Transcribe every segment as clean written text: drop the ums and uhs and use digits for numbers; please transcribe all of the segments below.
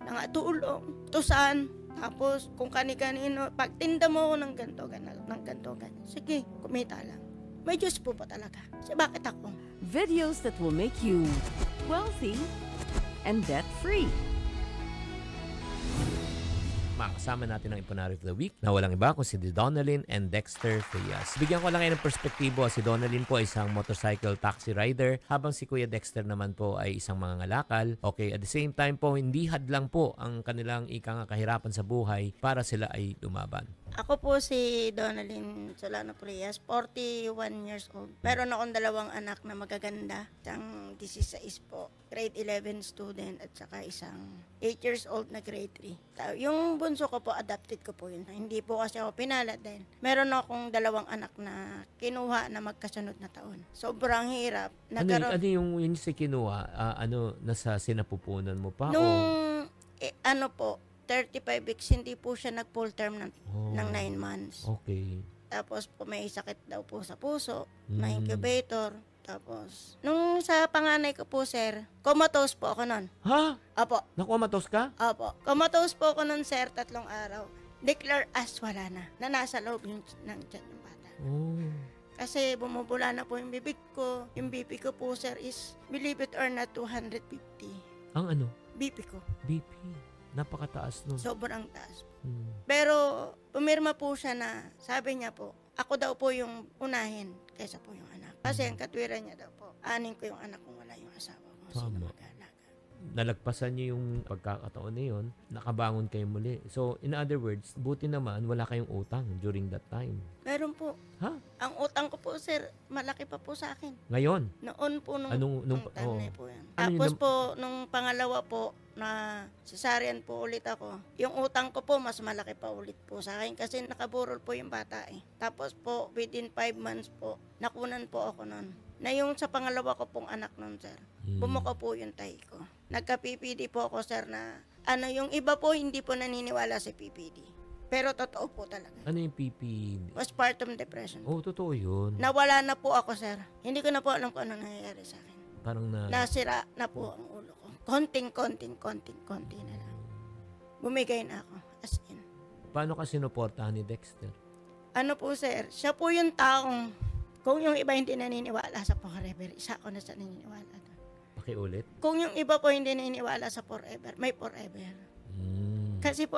nangatulong, tusan. Tapos kung kani-kanino, pagtinda mo ako ng ganto, ganyan. Sige, kumita lang. May Diyos po ba talaga? Kasi bakit ako? Videos that will make you wealthy and debt-free. Makasama natin ang Iponari of the Week na walang iba kung si Donalyn and Dexter Frias. Bigyan ko lang kayo ng perspektibo. Si Donalyn po ay isang motorcycle taxi rider habang si Kuya Dexter naman po ay isang mangangalakal. Okay, at the same time po, hindi hadlang po ang kanilang kahirapan sa buhay para sila ay lumaban. Ako po si Donalyn Solano Frias, 41 years old. Meron akong 2 anak na magaganda. Isang 16 po, grade 11 student at saka isang 8 years old na grade 3. Yung bunso ko po, adopted ko po yun. Hindi po kasi ako pinalad din. Meron akong 2 anak na kinuha na magkasunod na taon. Sobrang hirap. Ano yung si kinuha? Nasa sinapupunan mo pa? Nung, po, 35 weeks, hindi po siya nag-full term ng 9 months. Okay. Tapos po may sakit daw po sa puso, may incubator. Tapos, nung sa panganay ko po, sir, comatose po ako nun. Ha? Apo. Nakumatos ka? Apo. Comatose po ako nun, sir, 3 araw. Declare as wala na nasa loob ng tiyan yung bata. Oh. Kasi bumubula na po yung bibig ko. Yung BP ko po, sir, is, believe it or not, 250. Ang ano? BP ko. BP. Napakataas nun. Sobrang taas. Pero, pumirma po siya na, sabi niya po, ako daw po yung unahin kaysa po yung anak. Kasi ang katwiran niya daw po, anin ko yung anak kung wala yung asawa ko. Sino mag-alaga? Nalagpasan niyo yung pagkakataon na yun, nakabangon kayo muli. So, in other words, buti naman wala kayong utang during that time. Meron po. Ha? Ang utang ko po, sir, malaki pa po sa akin. Ngayon? Noon po, nung time po yan. Ano Tapos po, nung pangalawa po, na cesarean po ulit ako, yung utang ko po, mas malaki pa ulit po sa akin kasi nakaburol po yung bata eh. Tapos po, within 5 months po, nakunan po ako nun. Na yung sa pangalawa ko pong anak nun, sir, bumuka po yung tahi ko. Nagka-PPD po ako, sir, na yung iba po hindi po naniniwala sa PPD. Pero totoo po talaga. Ano yung PPD? Postpartum depression. Oh, totoo yun. Nawala na po ako, sir. Hindi ko na po alam kung ano nangyayari sa akin. Parang nasira na po ang ulo ko. Konting na lang. Bumigay na ako, as in. Paano ka sinuportahan ni Dexter? Ano po, sir, siya po yung taong, kung yung iba hindi naniniwala sa forever, isa ako na sa naniniwala doon. Pakiulit? Kung yung iba po hindi naniniwala sa forever, may forever. Kasi po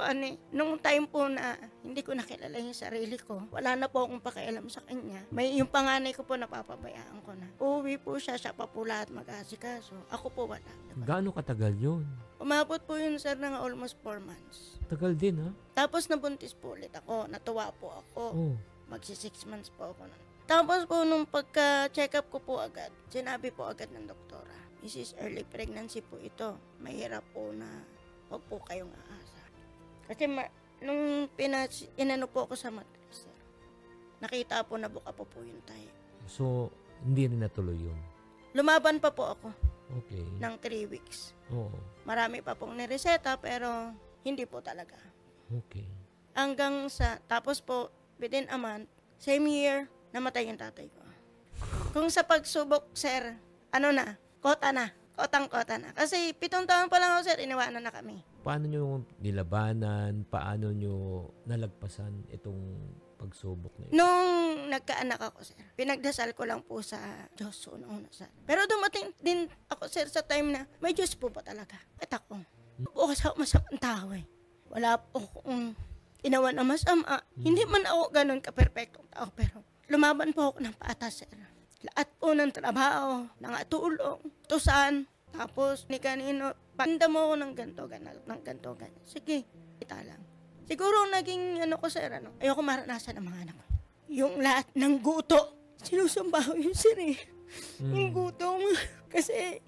nung time po na hindi ko nakilala yung sarili ko, wala na po akong pakialam sa kanya. Yung panganay ko po napapabayaan ko na. Uuwi po siya pa po lahat mag-asikaso. Ako po wala. Gaano katagal yun? Umabot po yun, sir, ng almost 4 months. Tagal din, ha? Tapos nabuntis po ulit ako. Natuwa po ako. Oh. Magsi 6 months po ako nun. Tapos po nung pagka-check up ko po agad, sinabi po agad ng doktora, Mrs. Early pregnancy po ito. Mahirap po na huwag po kayong aasa. Kasi nung inano po ako sa mattress, sir, nakita po na buka po yung tahi. So, hindi rin natuloy yun? Lumaban pa po ako. Okay. Ng 3 weeks. Oo. Marami pa pong nireseta pero hindi po talaga. Okay. Hanggang tapos po, within a month, same year, namatay yung tatay ko. Kung sa pagsubok, sir, kota na. Kotang-kota na. Kasi 7 taon pa lang ako, sir, iniwanan na kami. Paano nyo nilabanan? Paano nyo nalagpasan itong pagsubok na ito? Nung nagkaanak ako, sir, pinagdasal ko lang po sa Diyos una, sir. Pero dumating din ako, sir, sa time na may Diyos po ba talaga? At ako, po kasi ako masamang tao eh. Wala po akong inawan na masama. Hindi man ako ganun ka-perfectong tao, pero lumaban po ako ng patas, sir. Lahat po ng trabaho, nangatulong, tusan, tapos ni kanino, panda mo ako ng ganto, ganyan. Sige, kita lang. Siguro naging ko, sir, ayoko maranasan ng mga anak ko. Yung lahat ng guto, sinusumba ko yun, sir eh. Yung gutom, kasi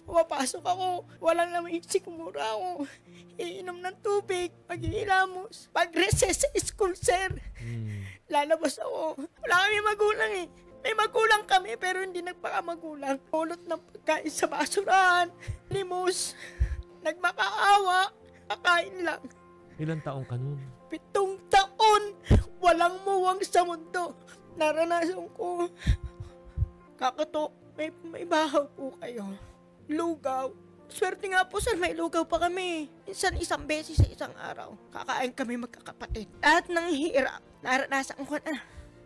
pumapasok ako, walang naman sigmura ako. Iinom ng tubig, mag-iilamos. Pag-recess sa school, sir, lalabas ako. Wala kami magulang eh. May magulang kami pero hindi nagpakamagulang. Ulot ng pagkain sa basurahan, limos, nagmakaawa, kakain lang. Ilang taong ka nun? 7 taon, walang muwang sa mundo. Naranasan ko. Kakatok, may bahaw po kayo. Lugaw, Swerte nga po sir, may lugaw pa kami. Minsan isang beses sa isang araw. Kakain kami magkakapatid. Lahat ng hirap, naranasan ko na.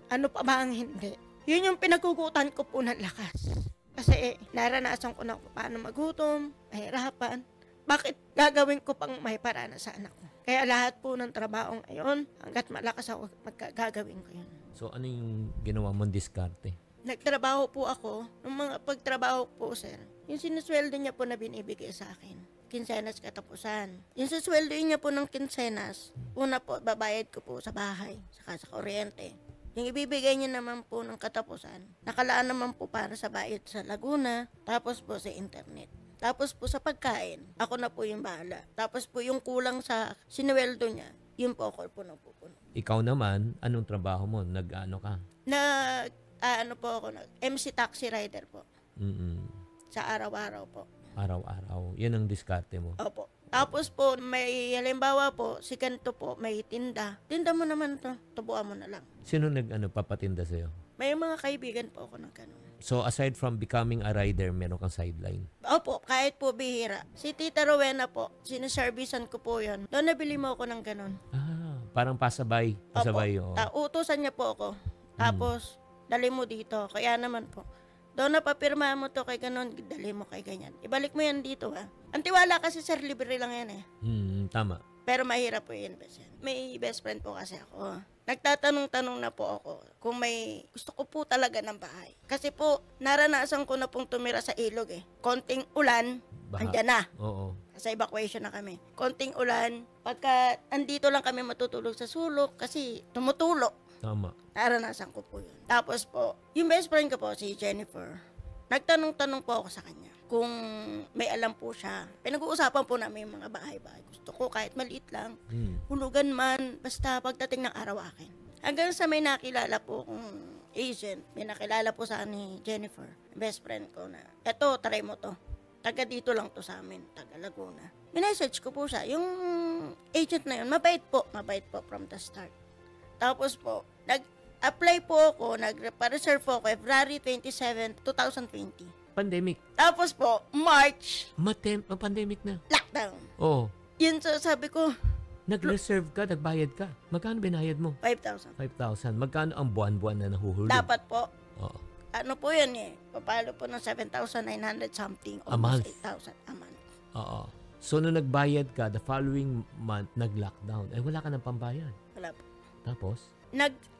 Ano pa ba ang hindi? Yun yung pinagugutan ko po ng lakas. Kasi naranasan ko na kung paano magutom, mahirapan. Bakit gagawin ko pang may parana sa anak ko? Kaya lahat po ng trabaho ngayon, hanggat malakas ako, gagawin ko yun. So, ano yung ginawa mong diskarte? Nagtrabaho po ako. Nung mga pagtrabaho po, sir, yung sinusweldo niya po na binibigay sa akin, kinsenas katapusan. Yung susweldo niya po ng kinsenas, una po, babayad ko po sa bahay, saka sa kuryente. Yung ibibigay niya naman po ng katapusan, nakalaan naman po para sa bayad sa Laguna, tapos po sa internet. Tapos po sa pagkain, ako na po yung bahala. Tapos po yung kulang sa sinweldo niya, yun po ako po napupuno. Ikaw naman, anong trabaho mo? Nag-ano ka? Ano po ako, MC taxi rider po. Sa araw-araw po. Araw-araw. Yan ang diskarte mo. Opo. Tapos po, may halimbawa po, si ganito po, may tinda. Tinda mo naman to, tubuan mo na lang. Sino papatinda sa'yo? May mga kaibigan po ako ng ganun. So, aside from becoming a rider, meron kang sideline? Opo, kahit po bihira. Si Tita Rowena po, sinuservisan ko po yun. Doon nabili mo ako ng ganun. Parang pasabay. Pasabay, oo. Utusan niya po ako. Tapos, dali mo dito. Kaya naman po. Doon napapirma mo to kay ganon, dali mo kay ganyan. Ibalik mo yan dito ha. Ang tiwala kasi sir, libre lang yan eh. Tama. Pero mahirap po i-invest yan. May best friend po kasi ako. Nagtatanong-tanong na po ako kung may gusto ko po talaga ng bahay. Kasi po, naranasan ko na pong tumira sa ilog eh. Konting ulan, andyan na. Oo. Sa evacuation na kami. Konting ulan, pagka andito lang kami matutulog sa sulok kasi tumutulo. Tama. Naranasan ko po yun. Tapos po, yung best friend ko po, si Jennifer, nagtanong-tanong po ako sa kanya kung may alam po siya. Pinag-uusapan po namin yung mga bahay-bahay. Gusto ko kahit maliit lang, hulugan man, basta pagdating ng araw akin. Hanggang sa may nakilala po kong agent, may nakilala po sa ni Jennifer, best friend ko na, eto, try mo to. Taga dito lang to sa amin, taga Laguna. Minessage ko po siya. Yung agent na yun, mabait po from the start. Tapos po, nag-apply po ako, nag-reserve po ako February 27, 2020. Pandemic. Tapos po, March, Pandemic na. lockdown. Oo. Yun sabi ko, Nag-reserve ka, nagbayad ka. Magkano binayad mo? 5,000. 5,000. Magkano ang buwan-buwan na nahuhulog? Dapat po. Oo. Ano po yan eh, papalo po ng 7,900 something. A month. 8,000 a month. Oo. So, nung nagbayad ka, the following month, nag-lockdown. Wala ka ng pambayad. Wala po. Tapos?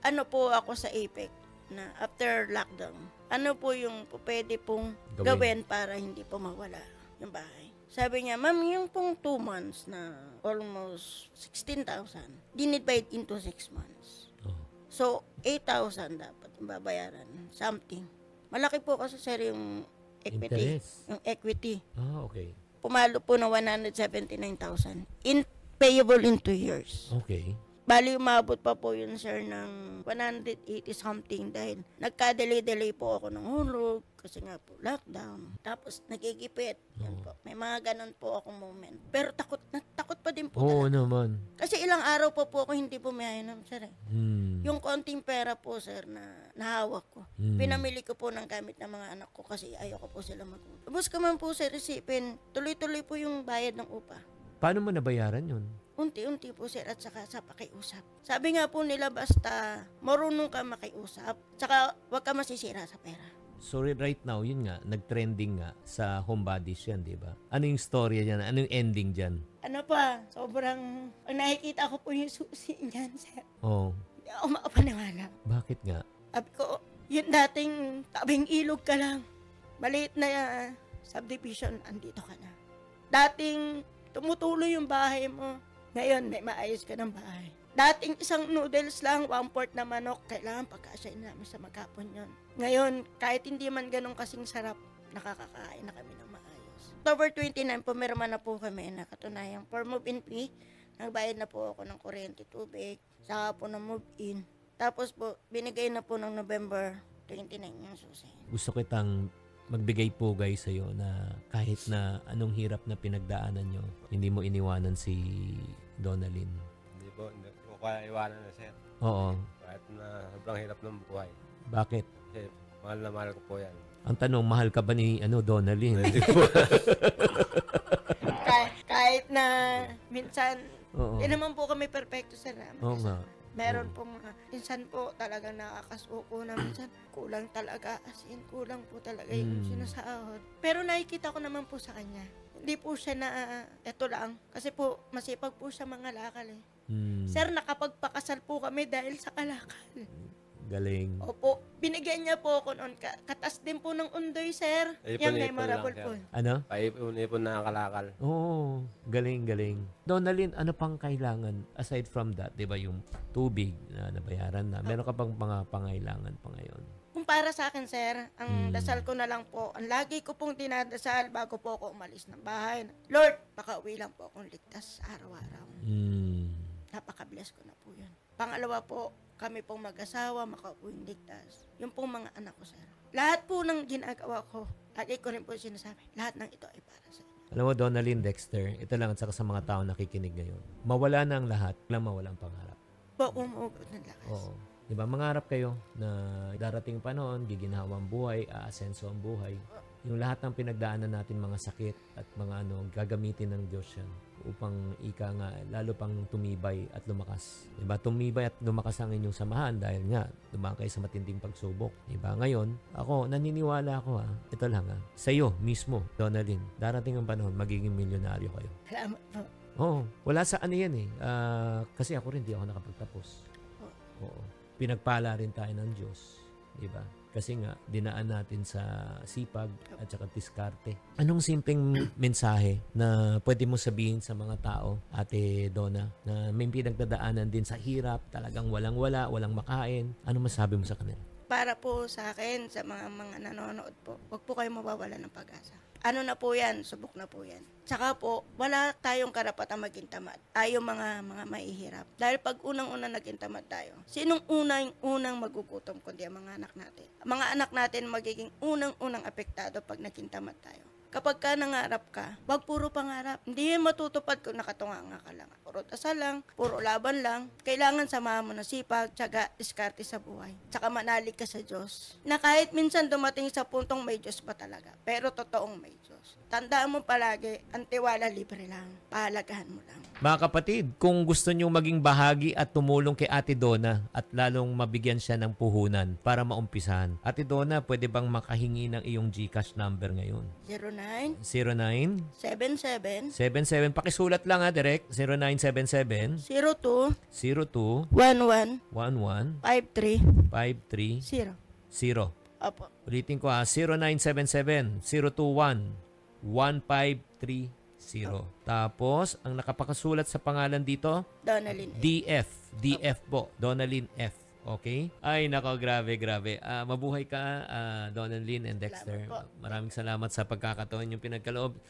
Ano po ako sa APEC na after lockdown, ano po yung pwede pong gawin para hindi po mawala yung bahay. Sabi niya, ma'am, yung pong 2 months na almost 16,000, dinivide into 6 months. Oh. So, 8,000 dapat yung babayaran. Something. Malaki po kasi sir yung equity. Interest. Yung equity. Okay. Pumalo po ng 179,000. Payable in 2 years. Okay. Bali, umabot pa po yun, sir, ng 180 something dahil nagka-delay po ako ng hulog kasi nga po, lockdown. Tapos, nagigipit. Yan po. May mga ganun po akong moment. Pero takot pa din po Oo talaga. naman. Kasi ilang araw pa po ako hindi pumiyahinom, sir. Yung konting pera po, sir, na nahawak ko. Pinamili ko po ng gamit ng mga anak ko kasi ayoko po sila mag-upa. Tapos ka man po, sir, isipin, tuloy-tuloy po yung bayad ng upa. Paano mo nabayaran yun? Unti-unti po sir at saka sa pakiusap. Sabi nga po nila basta marunong ka makiusap, saka huwag ka masisira sa pera. So right now, yun nga, nag-trending nga sa Homebodies yan, di ba? Ano yung story dyan? Ano yung ending dyan? Ano pa, sobrang, pag nakikita ko po yung susi niyan, sir, Oh, hindi ako makapaniwala. bakit nga? Sabi ko, yun dating tabing ilog ka lang, maliit na subdivision, andito ka na. Dating tumutuloy yung bahay mo, ngayon may maayos ka ng bahay. Dating isang noodles lang, 1/4 na manok, kailangan pagkasyain namin sa maghapon yun. Ngayon, kahit hindi man ganun kasing sarap, nakakakain na kami ng maayos. October 29, pumirma na po kami na katunayang for move-in fee. Nagbayad na po ako ng kuryente, tubig, saka po ng move-in. Tapos po, binigay na po ng November 29 yung susi. Gusto kitang magbigay pugay sa'yo na kahit na anong hirap na pinagdaanan nyo, hindi mo iniwanan si Donalyn. Hindi po kaya iwanan na sir. Oo. Kahit na sobrang hirap ng buhay. Bakit? Kasi mahal na mahal ko po yan. Ang tanong, mahal ka ba ni Donalyn? Kahit na minsan, Oo. hindi naman po kami perfecto, sir. Oo nga. Meron po mga, minsan po talagang nakakasuko na minsan kulang talaga, as in kulang po talaga yung sinasahod. Pero nakikita ko naman po sa kanya. Hindi po siya na, eto lang, kasi po masipag po siya mga lakal eh. Sir, nakapagpakasal po kami dahil sa kalakal. Galing. Opo, binigyan niya po ako noon. Katas din po ng undoy, sir. Yung Ipon-ipon memorable lang, po. sir. Ano? Paipon-ipon na kalakal. Oo, galing. Donalyn, ano pang kailangan aside from that, 'di ba, yung tubig na nabayaran na? Meron ka pang mga pangailangan pa ngayon? Kung para sa akin, sir, ang dasal ko na lang po, ang lagi ko pong dinadasal bago po ako umalis ng bahay. Lord, makauwi lang po akong ligtas araw-araw. Napaka-bless ko na po yun. Pangalawa po, kami pong mag-asawa, makauwi ligtas. Yung pong mga anak ko, sir. Lahat po ng ginagawa ko, lagi ko rin po sinasabi, lahat ng ito ay para sa inyo. Alam mo, Donalyn, Dexter, ito lang at saka sa mga tao nakikinig ngayon. Mawala na ang lahat, lang mawalang pangarap. Po, umugot ng lakas. Oo. Diba, mangarap kayo na darating panahon, giginhawa ang buhay, aasenso ang buhay. Yung lahat ng pinagdaanan natin, mga sakit at mga gagamitin ng Diyos yan upang ika nga, lalo pang tumibay at lumakas. Diba? Tumibay at lumakas ang inyong samahan dahil nga, dumaan kayo sa matinding pagsubok. Diba? Ngayon, ako, naniniwala ako ito lang sa iyo mismo, Donalyn, darating ang panahon, magiging milyonaryo kayo. Salamat po. Oo, wala sa yan kasi ako rin di ako nakapagtapos. Oo. Pinagpala rin tayo ng Diyos, di ba? Kasi nga, dinaan natin sa sipag at saka diskarte. Anong simpleng mensahe na pwede mo sabihin sa mga tao, Ate Donna, na may pinagdadaanan din sa hirap, talagang walang-wala, walang makain? Ano masabi mo sa kanila? Para po sa akin, sa mga nanonood po, huwag po kayo mawawala ng pag-asa. Ano na po yan, subok na po yan. Tsaka po, wala tayong karapatang maging tamad. Tayo mga mahihirap. Dahil pag unang-unang naging tamad tayo, sinong unang magugutom kundi ang mga anak natin? Ang mga anak natin magiging unang-unang apektado pag naging tamad tayo. Kapag ka nangarap ka, wag puro pangarap. Hindi yan matutupad kung nakatunganga ka lang. Puro dasal lang, puro laban lang. Kailangan samahan mo ng sipag, tiyaga, diskarte sa buhay. Tsaka manalig ka sa Diyos. Na kahit minsan dumating sa puntong may Diyos pa talaga. Pero totoong may Diyos. Tandaan mo palagi, ang tiwala libre lang. Pahalagahan mo lang. Mga kapatid, kung gusto nyo maging bahagi at tumulong kay Ate Donna at lalong mabigyan siya ng puhunan para maumpisahan, Ate Donna, pwede bang makahingi ng iyong GCash number ngayon? 09 09 77 77, pakisulat lang direct, 0977 02 02 11 11 53 530. 0. Opo. Ulitin ko 0977 021 1530. Tapos, ang nakapakasulat sa pangalan dito, Donalyn. DF po, Donalyn F. Okay? Ay, nako, grabe. Mabuhay ka, Donalyn and Dexter. Salamat po. Maraming salamat sa pagkakataon yung pinagkaloob.